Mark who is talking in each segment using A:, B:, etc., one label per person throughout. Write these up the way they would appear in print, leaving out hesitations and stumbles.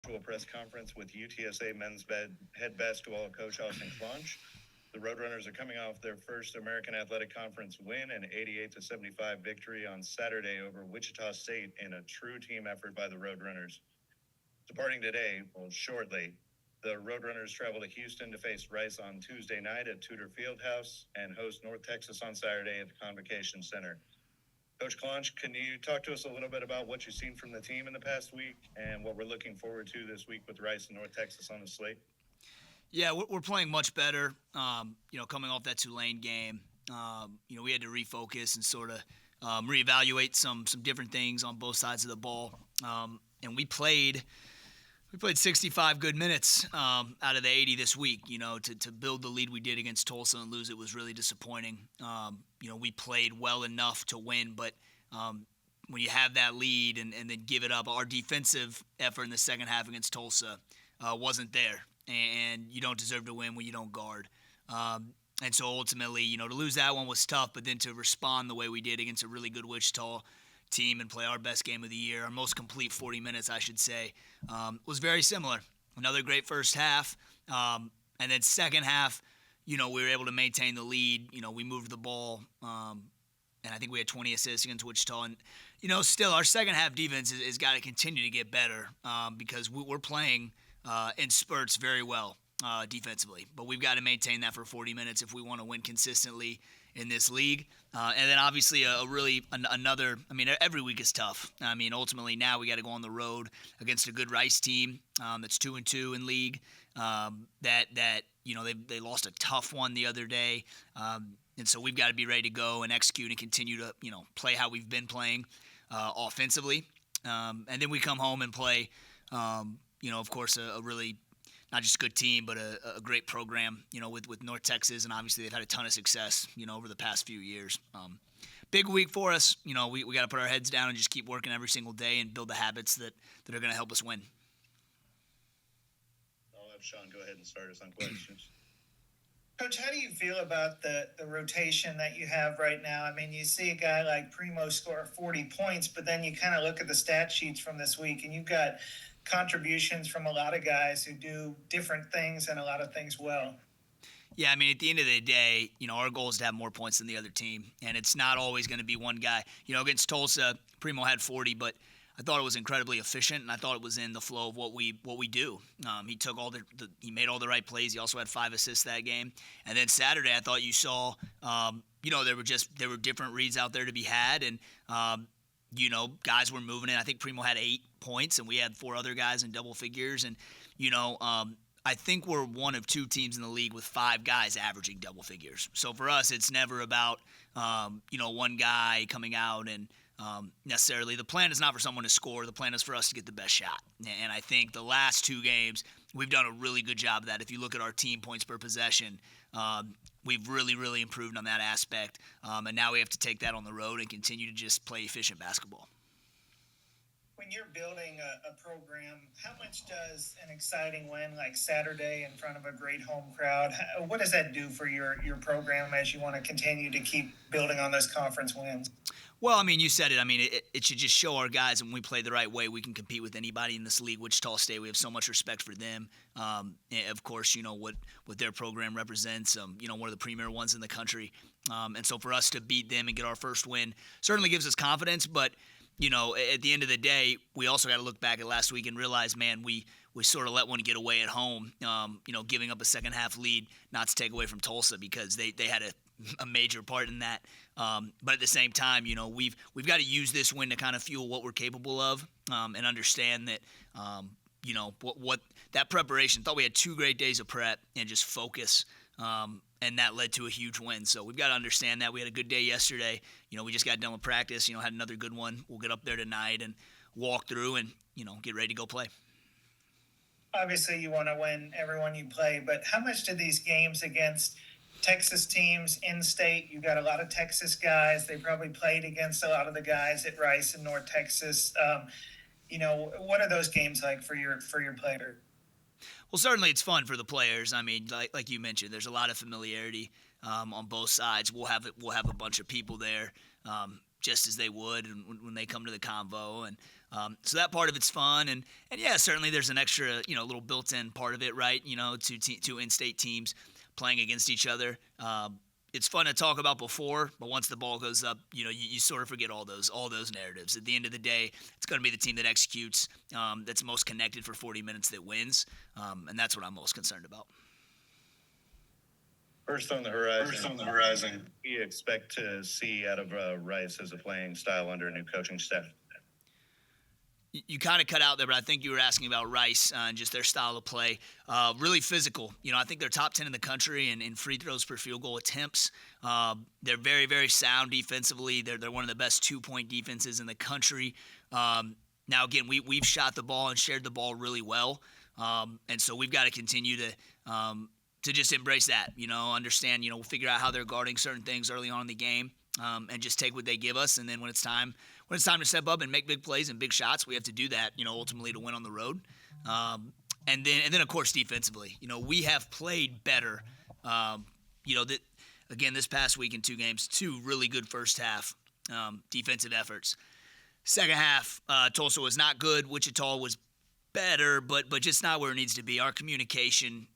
A: virtual press conference with UTSA head basketball coach Austin Claunch. The Roadrunners are coming off their first American Athletic Conference win, an 88-75 victory on Saturday over Wichita State in a true team effort by the Roadrunners. Departing today, shortly, the Roadrunners travel to Houston to face Rice on Tuesday night at Tudor Fieldhouse and host North Texas on Saturday at the Convocation Center. Coach Claunch, can you talk to us a little bit about what you've seen from the team in the past week and what we're looking forward to this week with Rice and North Texas on the slate?
B: Yeah, we're playing much better. Coming off that Tulane game, we had to refocus and sort of reevaluate some different things on both sides of the ball. And we played 65 good minutes out of the 80 this week. To build the lead we did against Tulsa and lose it was really disappointing. We played well enough to win, but when you have that lead and then give it up, our defensive effort in the second half against Tulsa wasn't there. And you don't deserve to win when you don't guard. And so ultimately, to lose that one was tough, but then to respond the way we did against a really good Wichita team and play our best game of the year, our most complete 40 minutes, I should say, was very similar. Another great first half. And then second half, we were able to maintain the lead. We moved the ball, and I think we had 20 assists against Wichita. And, still our second half defense has got to continue to get better because we're playing in spurts very well defensively. But we've got to maintain that for 40 minutes if we want to win consistently in this league. And then obviously every week is tough. Ultimately now we got to go on the road against a good Rice team that's 2-2 in league. They lost a tough one the other day. And so we've got to be ready to go and execute and continue to, play how we've been playing offensively. And then we come home and play, of course, a really not just good team, but a great program, with North Texas, and obviously they've had a ton of success, over the past few years. Big week for us. We got to put our heads down and just keep working every single day and build the habits that are going to help us win.
A: I'll have Sean go ahead and start us on questions.
C: Coach, how do you feel about the rotation that you have right now? You see a guy like Primo score 40 points, but then you kind of look at the stat sheets from this week, and you've got contributions from a lot of guys who do different things and a lot of things well.
B: Yeah, at the end of the day, our goal is to have more points than the other team, and it's not always going to be one guy. Against Tulsa, Primo had 40, but I thought it was incredibly efficient, and I thought it was in the flow of what we do. He took he made all the right plays. He also had 5 assists that game. And then Saturday, I thought you saw, there were different reads out there to be had, and guys were moving in. I think Primo had 8 points, and we had 4 other guys in double figures. And, I think we're one of 2 teams in the league with 5 guys averaging double figures. So for us, it's never about, one guy coming out and necessarily. The plan is not for someone to score. The plan is for us to get the best shot. And I think the last 2 games, we've done a really good job of that. If you look at our team points per possession, we've really, really improved on that aspect. And now we have to take that on the road and continue to just play efficient basketball.
C: When you're building a program, how much does an exciting win like Saturday in front of a great home crowd, what does that do for your program as you want to continue to keep building on those conference wins?
B: Well, you said it. It should just show our guys when we play the right way, we can compete with anybody in this league. Wichita State, we have so much respect for them. Of course, what their program represents, one of the premier ones in the country. And so for us to beat them and get our first win certainly gives us confidence. But, at the end of the day, we also got to look back at last week and realize, man, we sort of let one get away at home, giving up a second half lead, not to take away from Tulsa because they had a major part in that. But at the same time, we've got to use this win to kind of fuel what we're capable of and understand that, what that preparation. Thought we had 2 great days of prep and just focus, and that led to a huge win. So we've got to understand that. We had a good day yesterday. We just got done with practice. Had another good one. We'll get up there tonight and walk through and get ready to go play.
C: Obviously, you want to win everyone you play, but how much do these games against Texas teams in-state, you got a lot of Texas guys. They probably played against a lot of the guys at Rice and North Texas. What are those games like for your player?
B: Well, certainly it's fun for the players. Like you mentioned, there's a lot of familiarity on both sides. We'll have a bunch of people there, just as they would when they come to the convo, and So that part of it's fun, and yeah, certainly there's an extra, little built-in part of it, right? Two in-state teams playing against each other. It's fun to talk about before, but once the ball goes up, you sort of forget all those narratives. At the end of the day, it's going to be the team that executes, that's most connected for 40 minutes that wins, and that's what I'm most concerned about.
A: First on the horizon, what do you expect to see out of Rice as a playing style under a new coaching staff?
B: You kind of cut out there, but I think you were asking about Rice and just their style of play. Really physical. I think they're top 10 in the country in free throws per field goal attempts. They're very, very sound defensively. They're one of the best 2-point defenses in the country. Now, again, we've shot the ball and shared the ball really well. And so we've got to continue to just embrace that, understand, figure out how they're guarding certain things early on in the game, and just take what they give us. And then when it's time to step up and make big plays and big shots, we have to do that, ultimately to win on the road. And then of course defensively, we have played better. Again, this past week in 2 games, 2 really good first half defensive efforts. Second half, Tulsa was not good. Wichita was better, but just not where it needs to be. Our communication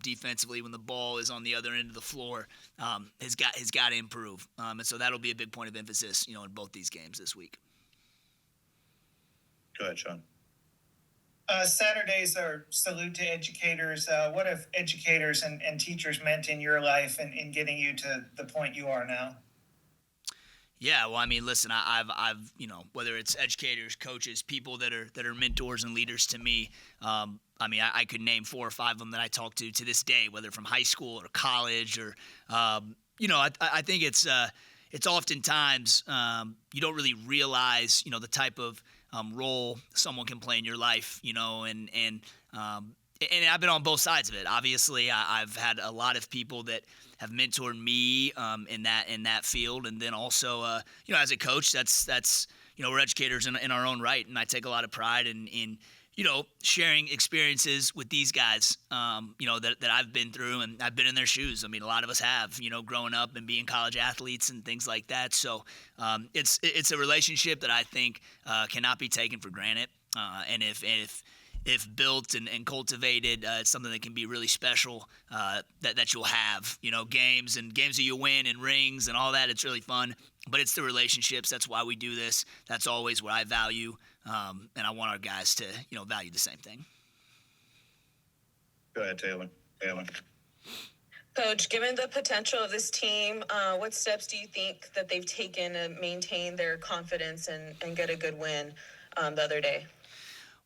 B: defensively when the ball is on the other end of the floor has got to improve, and so that'll be a big point of emphasis, in both these games this week.
A: Go ahead, Sean.
C: Saturdays are salute to educators. What have educators and teachers meant in your life and in getting you to the point you are now?
B: Yeah, well, I mean, listen, I've whether it's educators, coaches, people that are mentors and leaders to me. I could name 4 or 5 of them that I talk to this day, whether from high school or college or, I think it's oftentimes you don't really realize, the type of role someone can play in your life, and I've been on both sides of it. Obviously, I've had a lot of people that have mentored me in that field, and then also, as a coach, that's we're educators in our own right, and I take a lot of pride in sharing experiences with these guys, that I've been through, and I've been in their shoes. I mean, a lot of us have, growing up and being college athletes and things like that. So it's a relationship that I think cannot be taken for granted, and if built and cultivated, it's something that can be really special, that you'll have, games that you win and rings and all that. It's really fun, but it's the relationships. That's why we do this. That's always what I value. And I want our guys to, value the same thing.
A: Go ahead, Taylor.
D: Coach, given the potential of this team, what steps do you think that they've taken to maintain their confidence and get a good win the other day?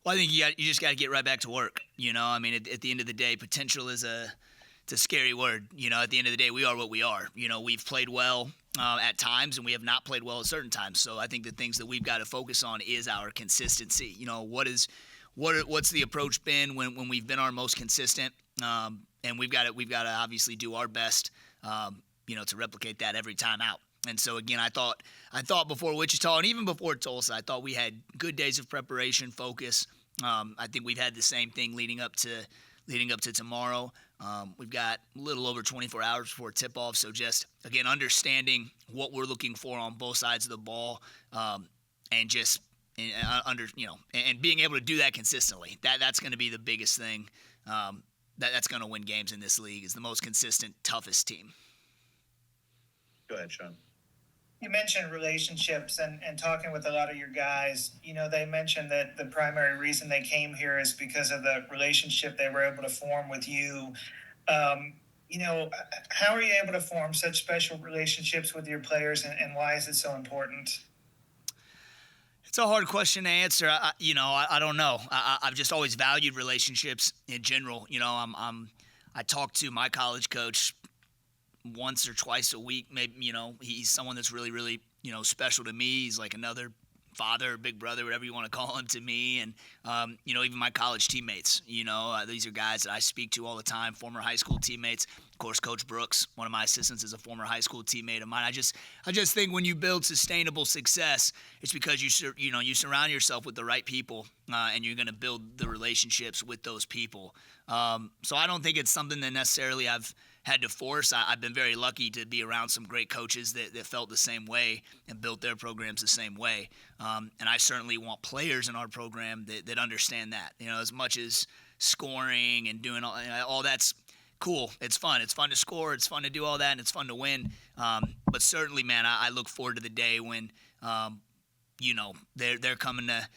B: Well, I think you just got to get right back to work. At the end of the day, potential is it's a scary word. At the end of the day, we are what we are. We've played well at times, and we have not played well at certain times. So I think the things that we've got to focus on is our consistency. What's the approach been when we've been our most consistent? And we've got to obviously do our best, to replicate that every time out. And so again, I thought before Wichita and even before Tulsa, I thought we had good days of preparation, focus. I think we've had the same thing leading up to tomorrow. We've got a little over 24 hours before tip-off, so just, again, understanding what we're looking for on both sides of the ball, and just and being able to do that consistently. That's going to be the biggest thing that's going to win games in this league, is the most consistent, toughest team.
A: Go ahead, Sean.
C: You mentioned relationships and talking with a lot of your guys. They mentioned that the primary reason they came here is because of the relationship they were able to form with you. How are you able to form such special relationships with your players, and why is it so important?
B: It's a hard question to answer. I don't know. I've just always valued relationships in general. I talk to my college coach once or twice a week. Maybe, he's someone that's really, really, special to me. He's like another father, big brother, whatever you want to call him to me. And, even my college teammates, these are guys that I speak to all the time, former high school teammates. Of course, Coach Brooks, one of my assistants, is a former high school teammate of mine. I just think when you build sustainable success, it's because you surround yourself with the right people, and you're going to build the relationships with those people. So I don't think it's something that necessarily I've had to force. I've been very lucky to be around some great coaches that felt the same way and built their programs the same way. And I certainly want players in our program that understand that. As much as scoring and doing all that's cool. It's fun. It's fun to score. It's fun to do all that, and it's fun to win. But certainly, man, I look forward to the day when, they're coming to,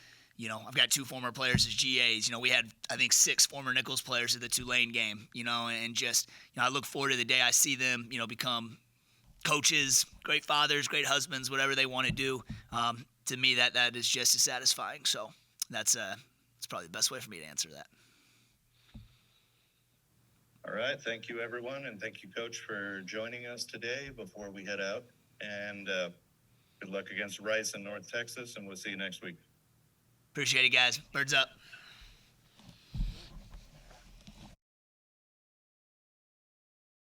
B: I've got 2 former players as GAs. We had, I think, 6 former Nichols players at the Tulane game, and just, I look forward to the day I see them, become coaches, great fathers, great husbands, whatever they want to do. To me, that is just as satisfying. So that's probably the best way for me to answer that.
A: All right. Thank you, everyone. And thank you, Coach, for joining us today before we head out. And good luck against Rice in North Texas, and we'll see you next week.
B: Appreciate it, guys. Birds up.